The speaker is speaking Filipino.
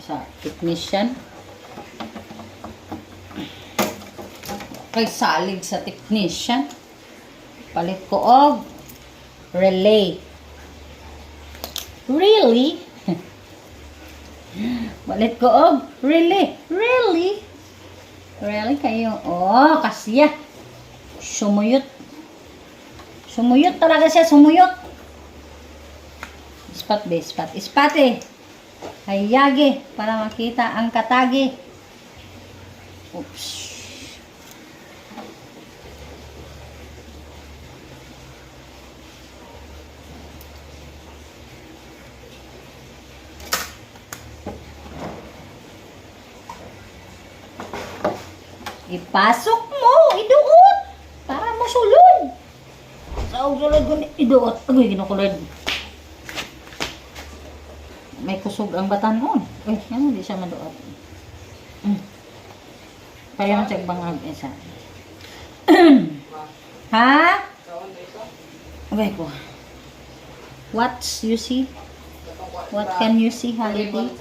sa technician. Kay salig sa technician. Palit ko og relay. Really? Palit ko og relay. Really? Really kayo? Oh, kasya. Sumuyot. Sumuyot talaga siya, sumuyot. Ispat be, ispat. Ispat eh. Hayage para makita ang katagi. Oops. Ipasok mo, iduot. Para masulod. Sa sulod ko, iduot. Agoy, kinukulod. May kusog ang batanon. Uy, yan, hindi siya maduot. Kaya mo siya bangag isa. Ha? Okay ko. What you see? What can you see, Holiday?